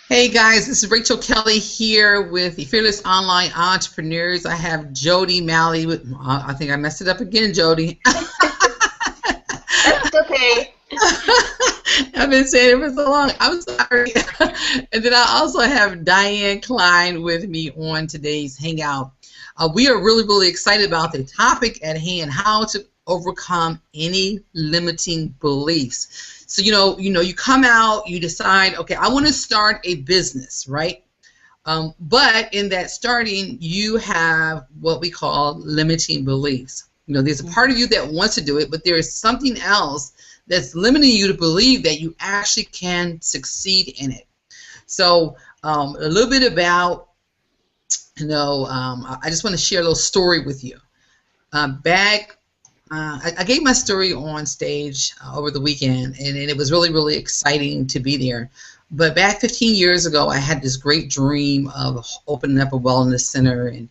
Hey guys, this is Rachel Kelly here with the Fearless Online Entrepreneurs. I have Jody Malley with, I think I messed it up again, Jody. That's okay. I've been saying it for so long. I'm sorry. And then I also have Diane Klein with me on today's Hangout. We are really excited about the topic at hand, how to overcome any limiting beliefs. So, you come out, you decide, okay, I want to start a business, right? But in that starting, you have what we call limiting beliefs. There's a part of you that wants to do it, but there is something else that's limiting you to believe that you actually can succeed in it. So a little bit about, I just want to share a little story with you. I gave my story on stage over the weekend, and it was really exciting to be there. But back 15 years ago, I had this great dream of opening up a wellness center, and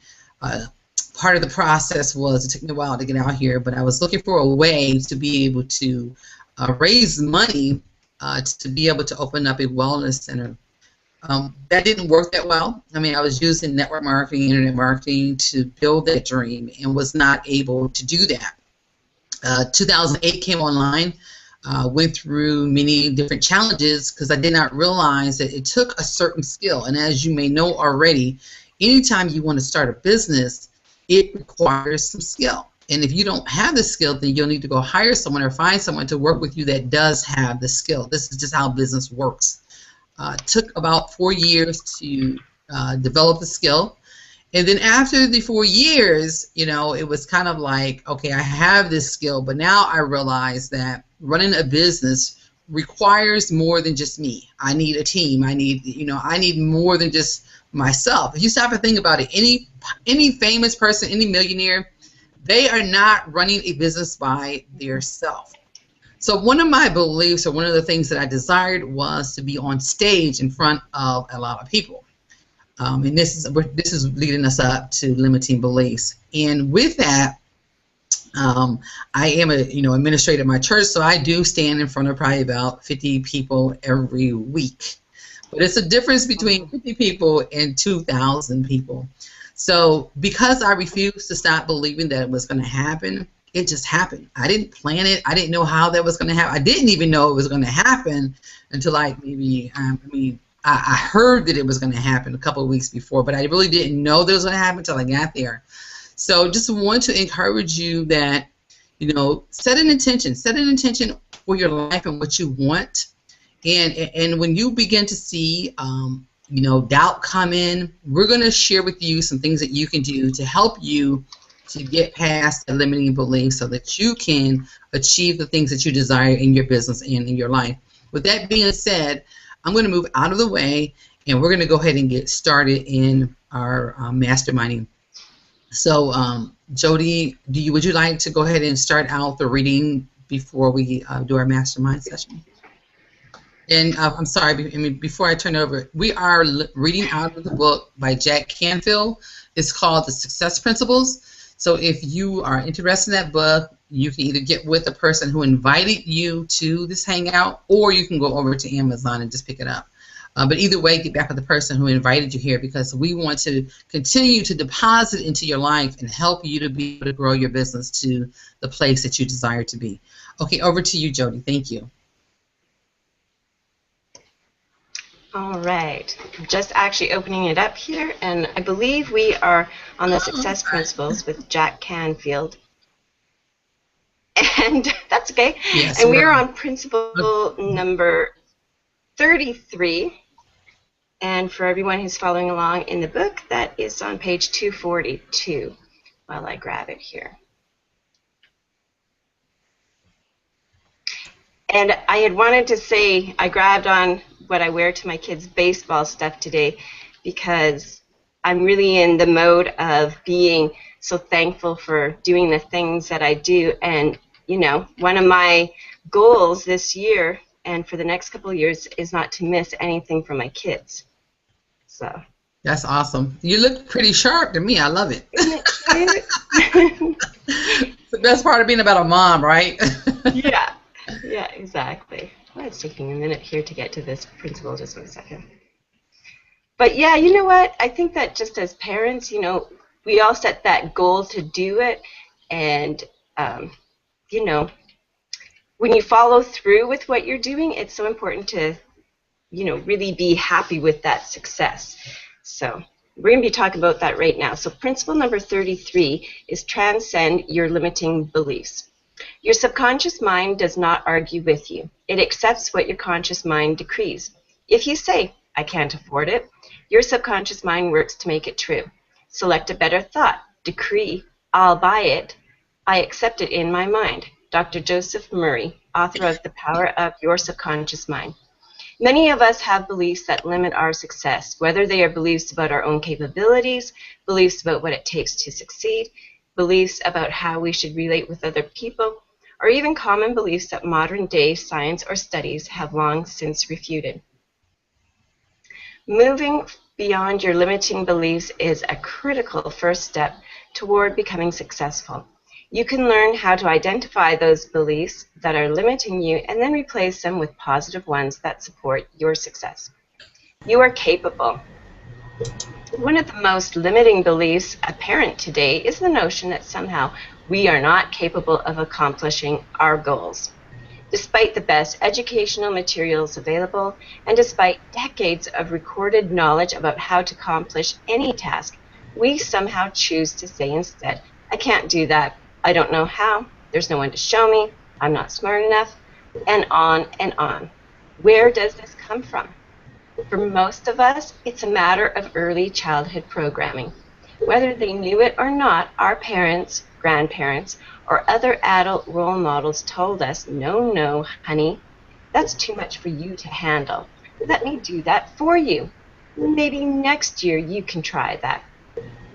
part of the process was, it took me a while to get out here, but I was looking for a way to be able to raise money to be able to open up a wellness center. That didn't work that well. I mean, I was using network marketing, internet marketing to build that dream and was not able to do that. 2008 came online, went through many different challenges because I did not realize that it took a certain skill. And as you may know already, anytime you want to start a business, it requires some skill. And if you don't have the skill, then you'll need to go hire someone or find someone to work with you that does have the skill. This is just how business works. It took about 4 years to develop the skill. And then after the 4 years, it was kind of like, okay, I have this skill, but now I realize that running a business requires more than just me. I need a team. I need more than just myself. If you stop and think about it, any famous person, any millionaire, they are not running a business by themselves. So one of my beliefs, or one of the things that I desired, was to be on stage in front of a lot of people. And this is leading us up to limiting beliefs. And with that, I am a administrator at my church, so I do stand in front of probably about 50 people every week. But it's a difference between 50 people and 2,000 people. So because I refused to stop believing that it was going to happen, it just happened. I didn't plan it. I didn't know how that was going to happen. I didn't even know it was going to happen until I heard that it was going to happen a couple of weeks before, but I really didn't know that it was going to happen until I got there. So just want to encourage you that, set an intention for your life and what you want. And when you begin to see, doubt come in, we're going to share with you some things that you can do to help you to get past the limiting beliefs so that you can achieve the things that you desire in your business and in your life. With that being said, I'm going to move out of the way, and we're going to go ahead and get started in our masterminding. So, Jody, would you like to go ahead and start out the reading before we do our mastermind session? And I'm sorry, before I turn it over, we are reading out of the book by Jack Canfield. It's called The Success Principles. So if you are interested in that book, you can either get with the person who invited you to this hangout, or you can go over to Amazon and just pick it up. But either way, get back with the person who invited you here, because we want to continue to deposit into your life and help you to be able to grow your business to the place that you desire to be. Okay, over to you, Jody. Thank you. All right. Just actually opening it up here, and I believe we are on the Success Principles with Jack Canfield. And that's okay. Yes, and we're on principle number 33. And for everyone who's following along in the book, that is on page 242 while I grab it here. And I had wanted to say I grabbed on what I wear to my kids' baseball stuff today because I'm really in the mode of being so thankful for doing the things that I do. And, one of my goals this year and for the next couple of years is not to miss anything from my kids. So. That's awesome. You look pretty sharp to me. I love it. It's the best part of being about a mom, right? Yeah, exactly. Well, it's taking a minute here to get to this principle. Just 1 second. But yeah, you know what? I think that just as parents, we all set that goal to do it. And, um, you know, when you follow through with what you're doing, it's so important to, really be happy with that success. So we're going to be talking about that right now. So principle number 33 is transcend your limiting beliefs. Your subconscious mind does not argue with you. It accepts what your conscious mind decrees. If you say, I can't afford it, your subconscious mind works to make it true. Select a better thought. Decree, I'll buy it. I accept it in my mind. Dr. Joseph Murray, author of The Power of Your Subconscious Mind. Many of us have beliefs that limit our success, whether they are beliefs about our own capabilities, beliefs about what it takes to succeed, beliefs about how we should relate with other people, or even common beliefs that modern-day science or studies have long since refuted. Moving beyond your limiting beliefs is a critical first step toward becoming successful. You can learn how to identify those beliefs that are limiting you and then replace them with positive ones that support your success. You are capable. One of the most limiting beliefs apparent today is the notion that somehow we are not capable of accomplishing our goals. Despite the best educational materials available, and despite decades of recorded knowledge about how to accomplish any task, we somehow choose to say instead, I can't do that, I don't know how, there's no one to show me, I'm not smart enough, and on and on. Where does this come from? For most of us, it's a matter of early childhood programming. Whether they knew it or not, our parents, grandparents, or other adult role models told us, no, honey, that's too much for you to handle. Let me do that for you. Maybe next year you can try that.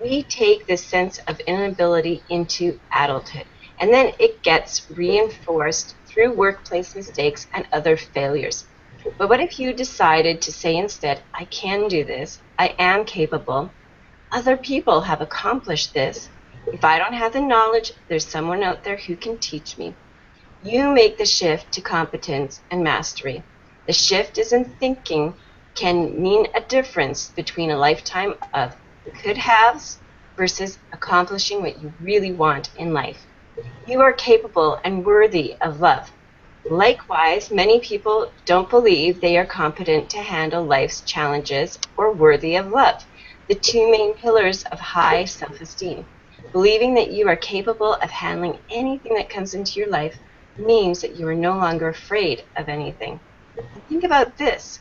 We take this sense of inability into adulthood, and then it gets reinforced through workplace mistakes and other failures. But what if you decided to say instead, I can do this, I am capable, other people have accomplished this, if I don't have the knowledge, there's someone out there who can teach me. You make the shift to competence and mastery. The shift is in thinking can mean a difference between a lifetime of could-haves versus accomplishing what you really want in life. You are capable and worthy of love. Likewise, many people don't believe they are competent to handle life's challenges or worthy of love, the two main pillars of high self-esteem. Believing that you are capable of handling anything that comes into your life means that you are no longer afraid of anything. Think about this.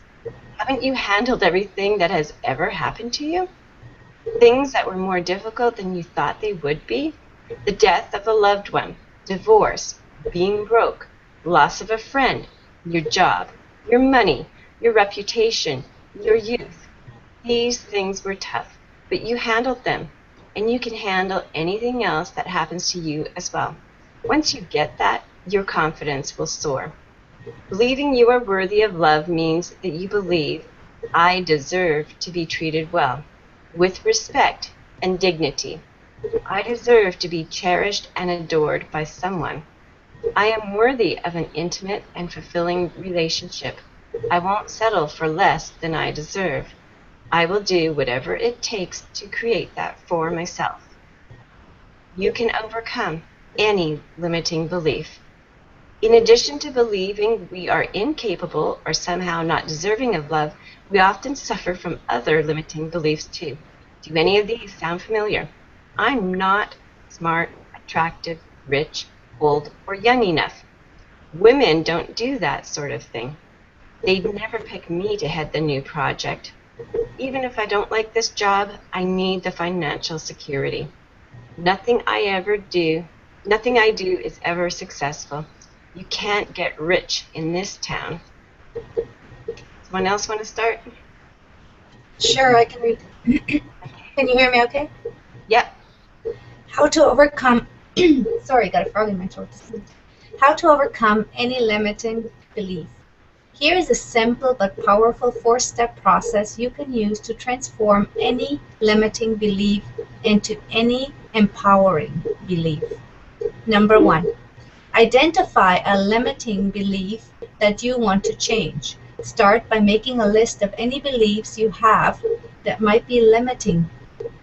Haven't you handled everything that has ever happened to you? Things that were more difficult than you thought they would be? The death of a loved one, divorce, being broke, loss of a friend, your job, your money, your reputation, your youth. These things were tough, but you handled them, and you can handle anything else that happens to you as well. Once you get that, your confidence will soar. Believing you are worthy of love means that you believe, I deserve to be treated well, with respect and dignity. I deserve to be cherished and adored by someone. I am worthy of an intimate and fulfilling relationship. I won't settle for less than I deserve. I will do whatever it takes to create that for myself. You can overcome any limiting belief. In addition to believing we are incapable or somehow not deserving of love, we often suffer from other limiting beliefs too. Do any of these sound familiar? I'm not smart, attractive, rich, old, or young enough. Women don't do that sort of thing. They'd never pick me to head the new project. Even if I don't like this job, I need the financial security. Nothing I do is ever successful. You can't get rich in this town. Someone else want to start? Sure, I can read. Can you hear me okay? Yep. How to overcome, sorry, got a frog in my throat. How to overcome any limiting belief. Here is a simple but powerful 4-step process you can use to transform any limiting belief into any empowering belief. Number 1, identify a limiting belief that you want to change. Start by making a list of any beliefs you have that might be limiting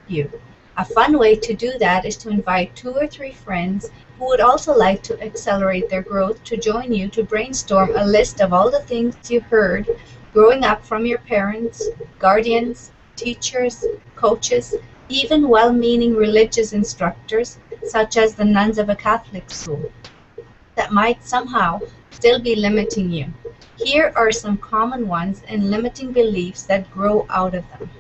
you. A fun way to do that is to invite 2 or 3 friends who would also like to accelerate their growth to join you to brainstorm a list of all the things you heard growing up from your parents, guardians, teachers, coaches, even well-meaning religious instructors, such as the nuns of a Catholic school, that might somehow still be limiting you. Here are some common ones and limiting beliefs that grow out of them.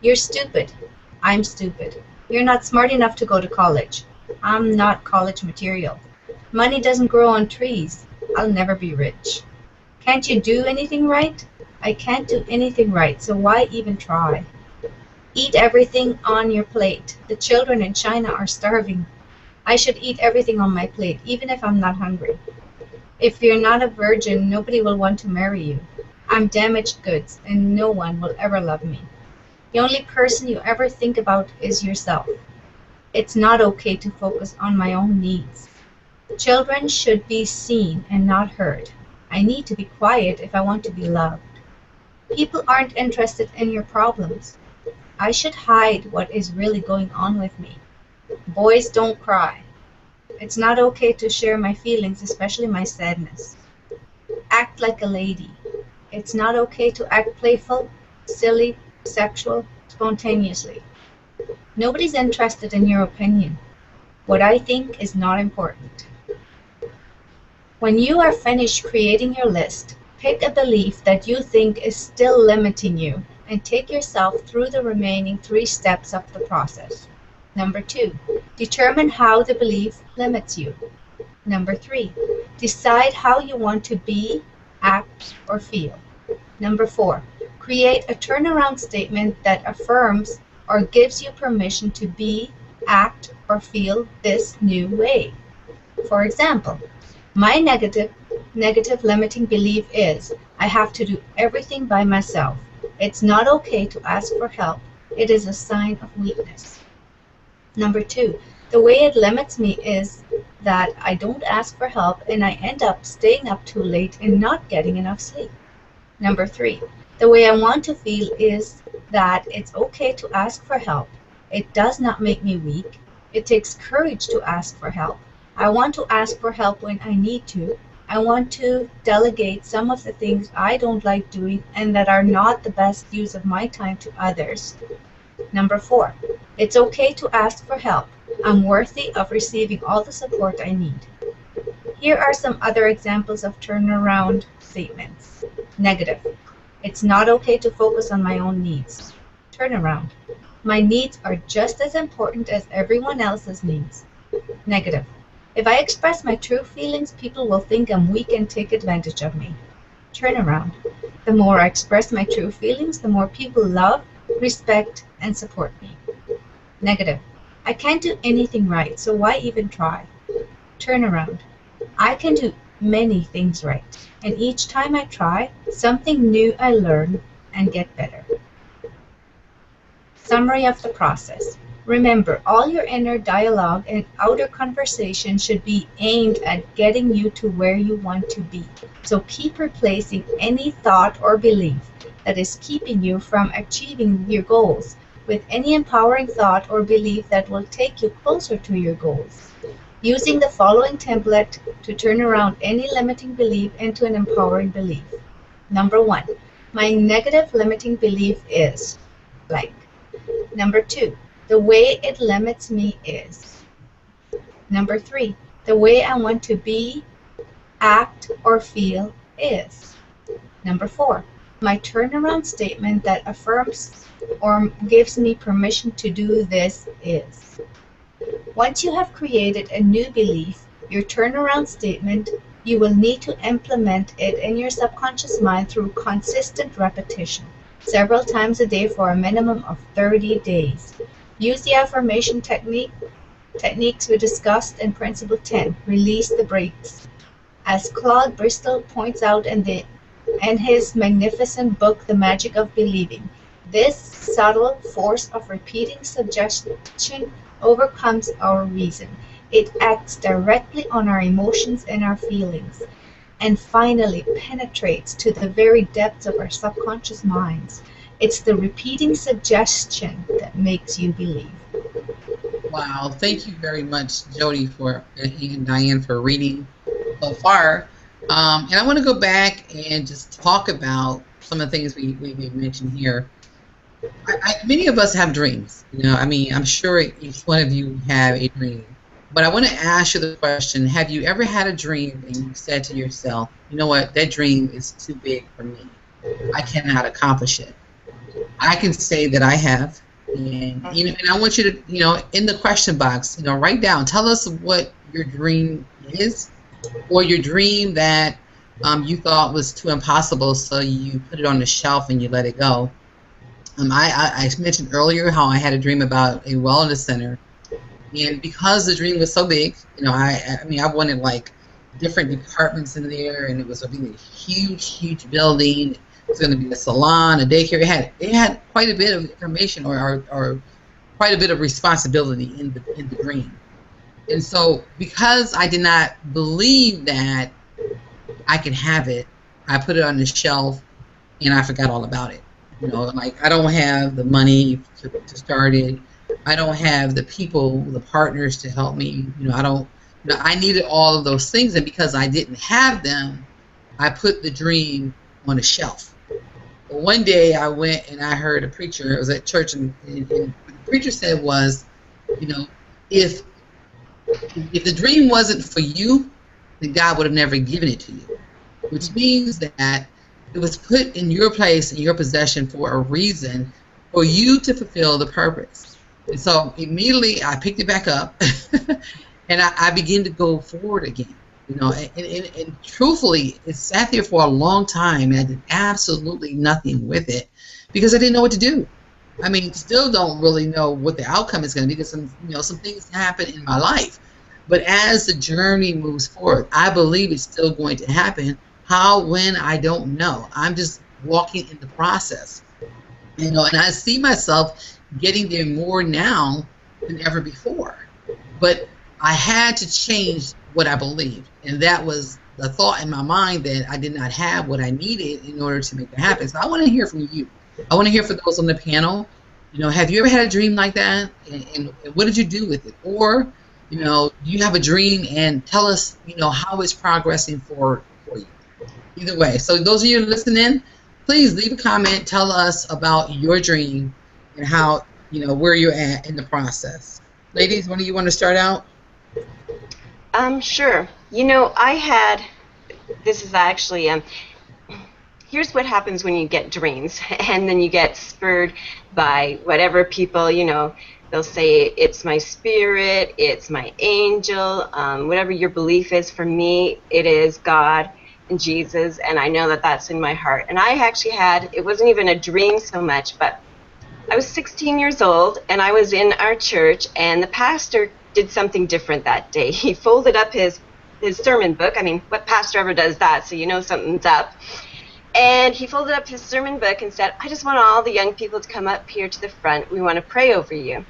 You're stupid. I'm stupid. You're not smart enough to go to college. I'm not college material. Money doesn't grow on trees. I'll never be rich. Can't you do anything right? I can't do anything right, so why even try? Eat everything on your plate. The children in China are starving. I should eat everything on my plate, even if I'm not hungry. If you're not a virgin, nobody will want to marry you. I'm damaged goods, and no one will ever love me. The only person you ever think about is yourself. It's not okay to focus on my own needs. Children should be seen and not heard. I need to be quiet if I want to be loved. People aren't interested in your problems. I should hide what is really going on with me. Boys don't cry. It's not okay to share my feelings, especially my sadness. Act like a lady. It's not okay to act playful, silly, sexual, spontaneously. Nobody's interested in your opinion. What I think is not important. When you are finished creating your list, pick a belief that you think is still limiting you and take yourself through the remaining 3 steps of the process. Number 2, determine how the belief limits you. Number 3, decide how you want to be, act, or feel. Number 4, create a turnaround statement that affirms or gives you permission to be, act, or feel this new way. For example, my negative limiting belief is, I have to do everything by myself. It's not okay to ask for help. It is a sign of weakness. Number 2, the way it limits me is that I don't ask for help and I end up staying up too late and not getting enough sleep. Number 3, the way I want to feel is that it's okay to ask for help. It does not make me weak. It takes courage to ask for help. I want to ask for help when I need to. I want to delegate some of the things I don't like doing and that are not the best use of my time to others. Number 4, it's okay to ask for help. I'm worthy of receiving all the support I need. Here are some other examples of turnaround statements. Negative. It's not okay to focus on my own needs. Turnaround. My needs are just as important as everyone else's needs. Negative. If I express my true feelings, people will think I'm weak and take advantage of me. Turnaround. The more I express my true feelings, the more people love, respect, and support me. Negative. I can't do anything right, so why even try? Turnaround. I can do many things right, and each time I try, something new I learn and get better. Summary of the process. Remember, all your inner dialogue and outer conversation should be aimed at getting you to where you want to be. So keep replacing any thought or belief that is keeping you from achieving your goals with any empowering thought or belief that will take you closer to your goals. Using the following template to turn around any limiting belief into an empowering belief. Number 1, my negative limiting belief is blank. Number 2, the way it limits me is. Number 3, the way I want to be, act, or feel is. Number 4, my turnaround statement that affirms or gives me permission to do this is. Once you have created a new belief, your turnaround statement, you will need to implement it in your subconscious mind through consistent repetition, several times a day for a minimum of 30 days. Use the affirmation techniques we discussed in Principle 10, Release the Brakes. As Claude Bristol points out in his magnificent book, The Magic of Believing, this subtle force of repeating suggestion overcomes our reason. It acts directly on our emotions and our feelings, and finally penetrates to the very depths of our subconscious minds. It's the repeating suggestion that makes you believe. Wow, thank you very much, Jody, and Diane for reading so far. And I want to go back and just talk about some of the things we mentioned here. Many of us have dreams. I mean, I'm sure each one of you have a dream. But I want to ask you the question, have you ever had a dream and you said to yourself, you know what, that dream is too big for me. I cannot accomplish it. I can say that I have. And I want you to, in the question box, write down, tell us what your dream is, or your dream that you thought was too impossible, so you put it on the shelf and you let it go. I mentioned earlier how I had a dream about a wellness center, and because the dream was so big, I wanted like different departments in there, and it was going to be a huge building. It was going to be a salon, a daycare. It had quite a bit of information or quite a bit of responsibility in the dream. And so because I did not believe that I could have it, I put it on the shelf and I forgot all about it. Like I don't have the money to start it. I don't have the people, the partners to help me. I needed all of those things, and because I didn't have them, I put the dream on a shelf. But one day I went and I heard a preacher. I was at church, and what the preacher said was, if the dream wasn't for you, then God would have never given it to you. Which means that it was put in your place, in your possession, for a reason, for you to fulfill the purpose. And so immediately I picked it back up, and I began to go forward again. And truthfully, it sat there for a long time, and I did absolutely nothing with it because I didn't know what to do. I mean, still don't really know what the outcome is going to be because some things happen in my life. But as the journey moves forward, I believe it's still going to happen. How, when, I don't know. I'm just walking in the process. And I see myself getting there more now than ever before. But I had to change what I believed, and that was the thought in my mind that I did not have what I needed in order to make it happen. So I want to hear from you. I want to hear from those on the panel. Have you ever had a dream like that, and what did you do with it? Or, do you have a dream, and tell us, how it's progressing for you. Either way. So those of you listening, please leave a comment. Tell us about your dream and how, where you're at in the process. Ladies, when do you want to start out? Sure. This is actually, here's what happens when you get dreams, and then you get spurred by whatever people, they'll say, it's my spirit, it's my angel, whatever your belief is. For me, it is God and Jesus, and I know that that's in my heart. And I actually it wasn't even a dream so much, but I was 16 years old, and I was in our church, and the pastor did something different that day. He folded up his sermon book. I mean, what pastor ever does that? So something's up. And he folded up his sermon book and said, I just want all the young people to come up here to the front. We want to pray over you.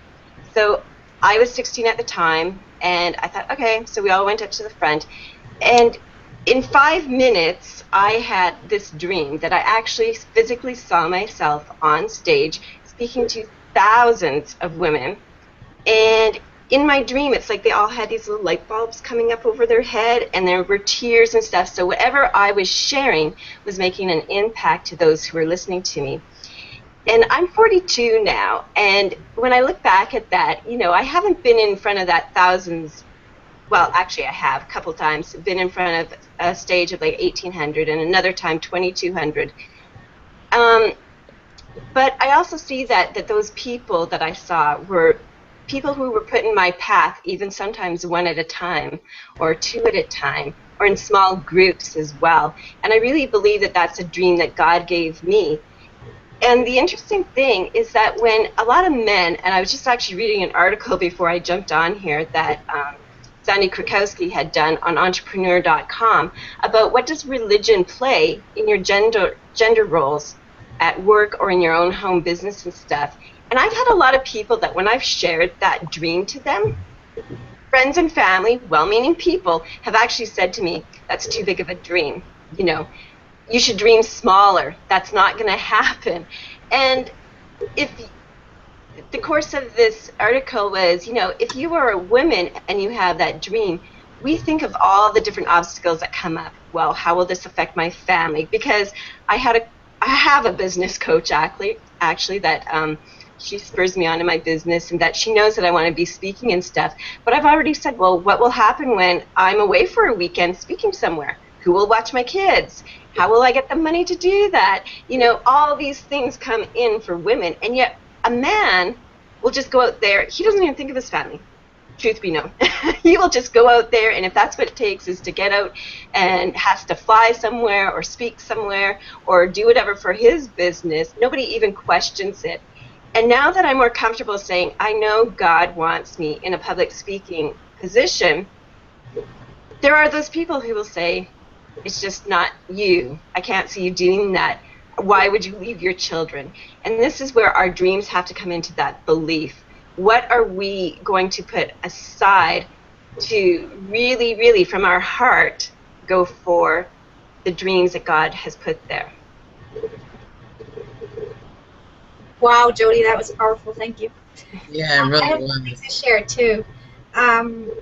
So I was 16 at the time, and I thought, okay. So we all went up to the front. And in 5 minutes, I had this dream that I actually physically saw myself on stage speaking to thousands of women. And in my dream, it's like they all had these little light bulbs coming up over their head, and there were tears and stuff. So whatever I was sharing was making an impact to those who were listening to me. And I'm 42 now, and when I look back at that, I haven't been in front of that thousands. Well, actually, I have a couple times been in front of a stage of like 1,800, and another time 2,200. But I also see that those people that I saw were people who were put in my path, even sometimes one at a time, or two at a time, or in small groups as well. And I really believe that that's a dream that God gave me. And the interesting thing is that when a lot of men, and I was just actually reading an article before I jumped on here that Sandy Krakowski had done on entrepreneur.com about what does religion play in your gender roles at work or in your own home business and stuff. And I've had a lot of people that when I've shared that dream to them, friends and family, well-meaning people, have actually said to me, that's too big of a dream. You should dream smaller. That's not going to happen. And if the course of this article was, you know, if you are a woman and you have that dream, we think of all the different obstacles that come up. Well, how will this affect my family? Because I have a business coach actually that she spurs me on in my business, and that she knows that I want to be speaking and stuff. But I've already said, well, what will happen when I'm away for a weekend speaking somewhere? Who will watch my kids? How will I get the money to do that? You know, all these things come in for women, and yet a man will just go out there. He doesn't even think of his family. Truth be known. He will just go out there, and if that's what it takes is to get out and has to fly somewhere or speak somewhere or do whatever for his business, nobody even questions it. And now that I'm more comfortable saying, I know God wants me in a public speaking position, there are those people who will say, it's just not you. I can't see you doing that. Why would you leave your children? And this is where our dreams have to come into that belief. What are we going to put aside to really, really, from our heart, go for the dreams that God has put there? Wow, Jody, that was powerful. Thank you. Yeah, it really I have was. something to share too.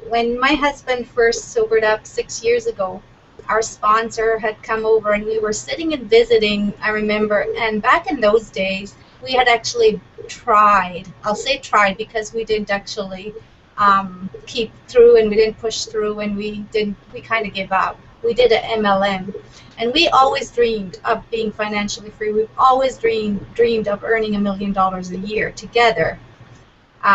When my husband first sobered up 6 years ago, our sponsor had come over and we were sitting and visiting, I remember, and back in those days, we had actually tried. I'll say tried because we didn't actually keep through, and we didn't push through, and we kind of gave up. We did an MLM, and we always dreamed of being financially free. We've always dreamed of earning $1 million a year together,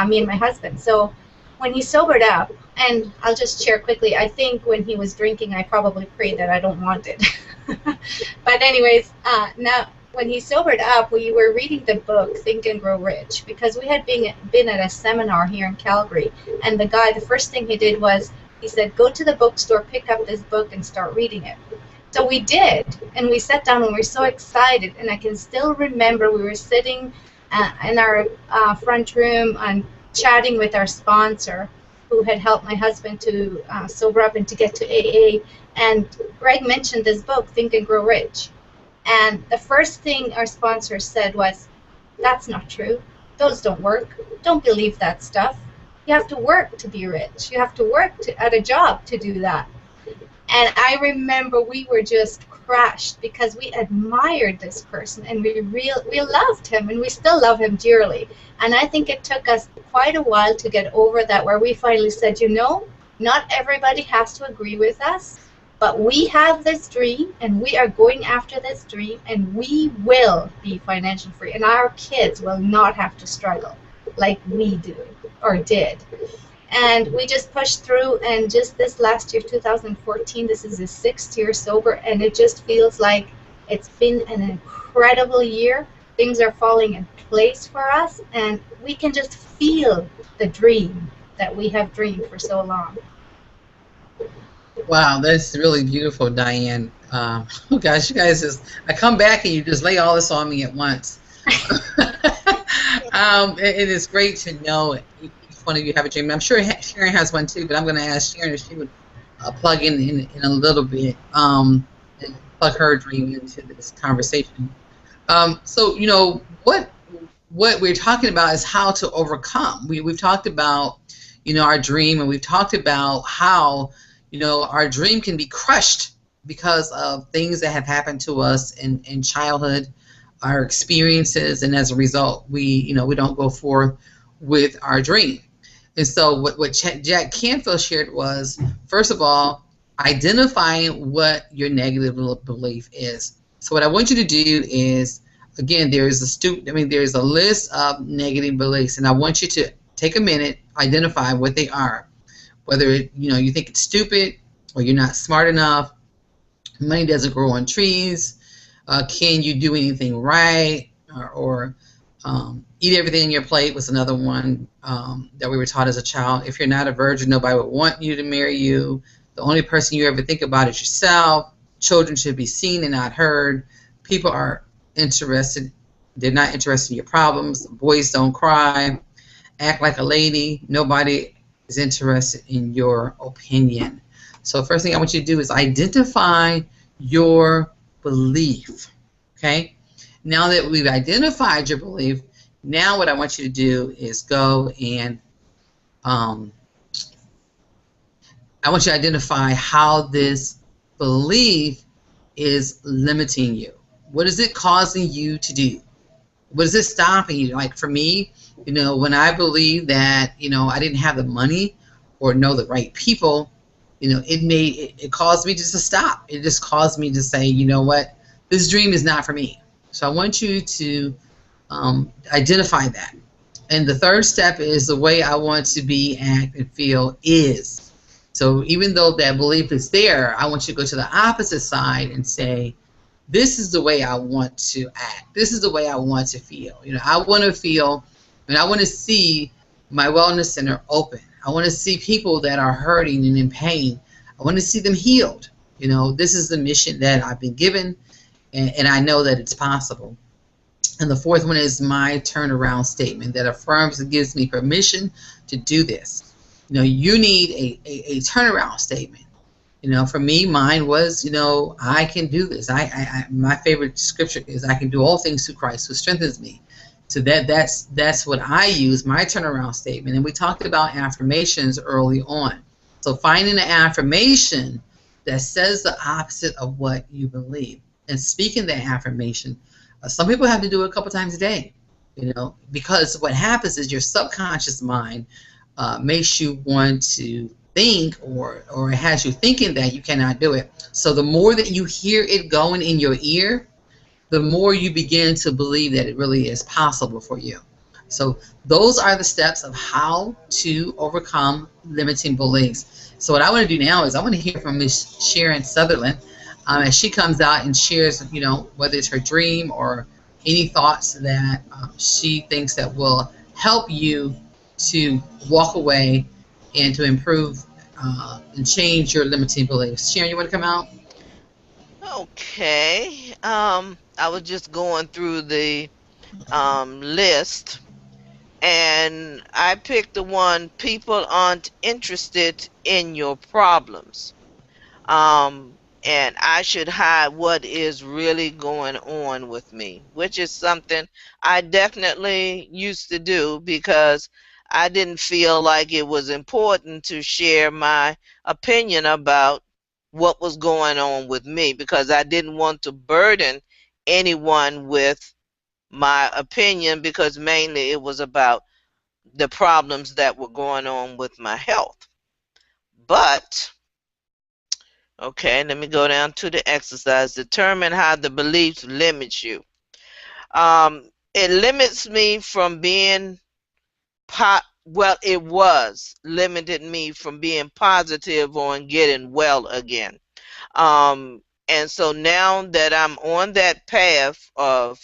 me and my husband. So when he sobered up, and I'll just share quickly, I think when he was drinking, I probably prayed that I don't want it. But anyways, now when he sobered up, we were reading the book Think and Grow Rich, because we had been at a seminar here in Calgary, and the first thing he did was, he said, go to the bookstore, pick up this book, and start reading it. So we did, and we sat down, and we were so excited, and I can still remember we were sitting in our front room and chatting with our sponsor, who had helped my husband to sober up and to get to AA, and Greg mentioned this book, Think and Grow Rich. And the first thing our sponsor said was, that's not true. Those don't work. Don't believe that stuff. You have to work to be rich. You have to work at a job to do that. And I remember we were just crushed because we admired this person, and we loved him, and we still love him dearly. And I think it took us quite a while to get over that, where we finally said, you know, not everybody has to agree with us, but we have this dream, and we are going after this dream, and we will be financially free, and our kids will not have to struggle like we do or did. And we just pushed through, and just this last year, 2014, this is his 6th year sober, and it just feels like it's been an incredible year. Things are falling in place for us, and we can just feel the dream that we have dreamed for so long. Wow, that's really beautiful, Diane. Oh gosh, you guys I come back and you just lay all this on me at once. It is great to know each one of you have a dream. I'm sure Sharon has one too, but I'm going to ask Sharon if she would plug in a little bit and plug her dream into this conversation. So, you know, what we're talking about is how to overcome. We've talked about, you know, our dream, and we've talked about how, you know, our dream can be crushed because of things that have happened to us in childhood, our experiences, and as a result, we don't go forth with our dream. And so what Jack Canfield shared was, first of all, identifying what your negative belief is. So what I want you to do is, again, there's a list of negative beliefs, and I want you to take a minute, identify what they are. Whether you think it's stupid, or you're not smart enough, money doesn't grow on trees, can you do anything right, or eat everything on your plate was another one that we were taught as a child. If you're not a virgin, nobody would want you to marry you. The only person you ever think about is yourself. Children should be seen and not heard. People are interested. They're not interested in your problems. Boys don't cry. Act like a lady. Nobody is interested in your opinion. So first thing I want you to do is identify your belief. Okay? Now that we've identified your belief, now what I want you to do is go and I want you to identify how this belief is limiting you. What is it causing you to do? What is it stopping you? Like for me, when I believe that, I didn't have the money or know the right people, it caused me just to stop. It just caused me to say, you know what, this dream is not for me. So I want you to identify that. And the third step is the way I want to be, act, and feel is. So even though that belief is there, I want you to go to the opposite side and say, this is the way I want to act. This is the way I want to feel. I want to feel, and I want to see my wellness center open. I want to see people that are hurting and in pain. I want to see them healed. This is the mission that I've been given, and I know that it's possible. And the fourth one is my turnaround statement that affirms and gives me permission to do this. You need a turnaround statement. For me, mine was, I can do this. My favorite scripture is, I can do all things through Christ who strengthens me. So that's what I use, my turnaround statement. And we talked about affirmations early on. So finding an affirmation that says the opposite of what you believe and speaking that affirmation. Some people have to do it a couple times a day, because what happens is your subconscious mind makes you want to think or it has you thinking that you cannot do it. So the more that you hear it going in your ear, the more you begin to believe that it really is possible for you. So those are the steps of how to overcome limiting beliefs. So what I want to do now is I want to hear from Ms. Sharon Sutherland as she comes out and shares, whether it's her dream or any thoughts that she thinks that will help you to walk away and to improve and change your limiting beliefs. Sharon, you want to come out? Okay. I was just going through the list, and I picked the one, people aren't interested in your problems. And I should hide what is really going on with me, which is something I definitely used to do because I didn't feel like it was important to share my opinion about what was going on with me, because I didn't want to burden anyone with my opinion, because mainly it was about the problems that were going on with my health. But okay, let me go down to the exercise. Determine how the beliefs limit you. It limits me from being limited me from being positive on getting well again. And so now that I'm on that path of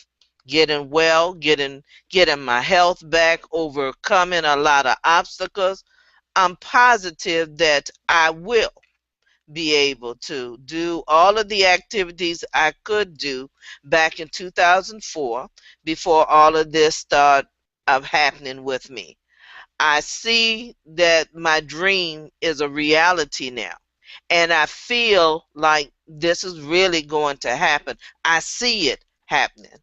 getting well, getting my health back, overcoming a lot of obstacles, I'm positive that I will be able to do all of the activities I could do back in 2004 before all of this started happening with me. I see that my dream is a reality now, and I feel like this is really going to happen. I see it happening.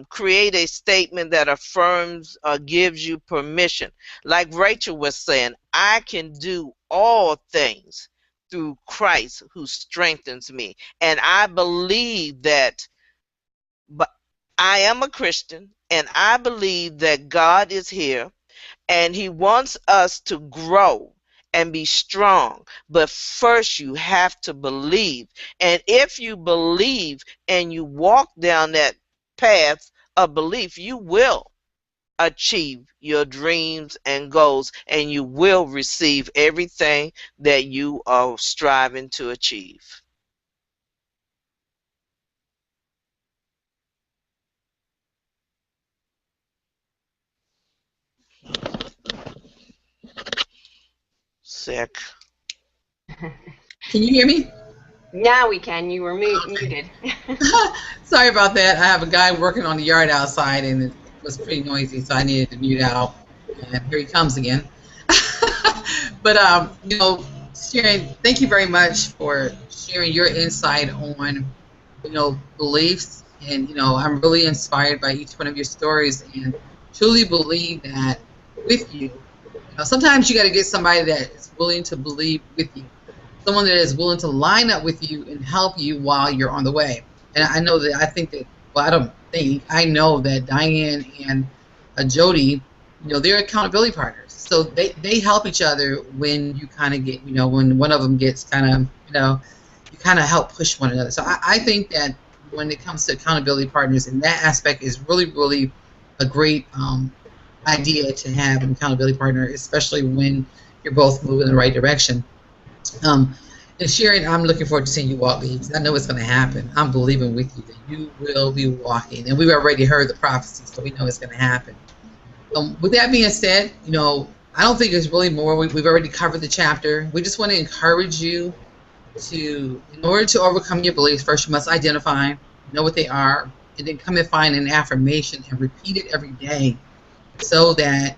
Create a statement that affirms or gives you permission. Like Rachel was saying, I can do all things through Christ who strengthens me. And I believe that, but I am a Christian, and I believe that God is here, and he wants us to grow and be strong. But first you have to believe. And if you believe and you walk down that path of belief, you will achieve your dreams and goals, and you will receive everything that you are striving to achieve. Sick. Can you hear me? Now we can. You were muted. Sorry about that. I have a guy working on the yard outside, and it was pretty noisy, so I needed to mute out. And here he comes again. But Sharon, thank you very much for sharing your insight on beliefs And I'm really inspired by each one of your stories, and truly believe that with you. Sometimes you got to get somebody that is willing to believe with you, someone that is willing to line up with you and help you while you're on the way. And I know that I know that Diane and Jody, they're accountability partners. So they help each other when you kind of get, when one of them gets kind of, you kind of help push one another. So I think that when it comes to accountability partners, and that aspect is really, really a great idea to have an accountability partner, especially when you're both moving in the right direction. And Sharon, I'm looking forward to seeing you walk these. I know it's going to happen. I'm believing with you that you will be walking, and we've already heard the prophecy, so we know it's going to happen. With that being said, I don't think there's really more. We've already covered the chapter. We just want to encourage you to, in order to overcome your beliefs, first you must identify, know what they are, and then come and find an affirmation and repeat it every day, so that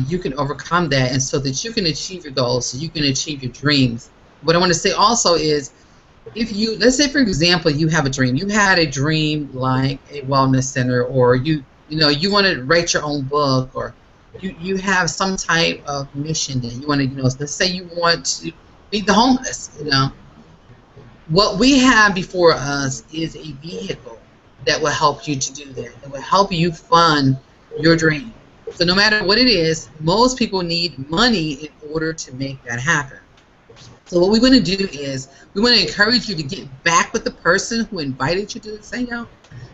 you can overcome that, and so that you can achieve your goals, so you can achieve your dreams. What I want to say also is, if you, let's say for example, you have a dream. You had a dream like a wellness center, or you want to write your own book, or you have some type of mission that you want to, let's say you want to feed the homeless. What we have before us is a vehicle that will help you to do that. It will help you fund your dream. So no matter what it is, most people need money in order to make that happen. So what we want to do is we want to encourage you to get back with the person who invited you to this hangout,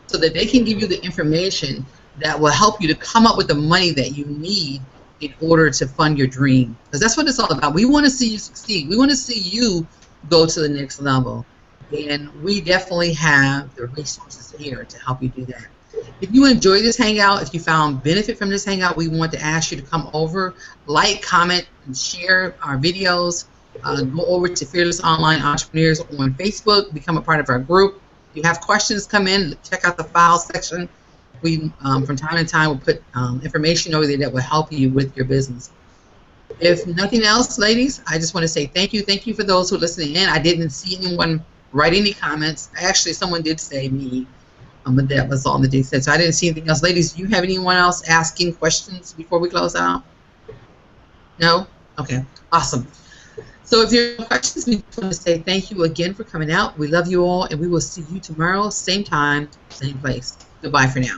so that they can give you the information that will help you to come up with the money that you need in order to fund your dream. Because that's what it's all about. We want to see you succeed. We want to see you go to the next level. And we definitely have the resources here to help you do that. If you enjoy this hangout, if you found benefit from this hangout, we want to ask you to come over, like, comment, and share our videos. Go over to Fearless Online Entrepreneurs on Facebook, become a part of our group. If you have questions, come in, check out the file section. We, from time to time, will put information over there that will help you with your business. If nothing else, ladies, I just want to say thank you. Thank you for those who are listening in. I didn't see anyone write any comments. Actually, someone did say me, but that was all that they said. So I didn't see anything else. Ladies, do you have anyone else asking questions before we close out? No? Okay, awesome. So if you have questions, we just want to say thank you again for coming out. We love you all, and we will see you tomorrow, same time, same place. Goodbye for now.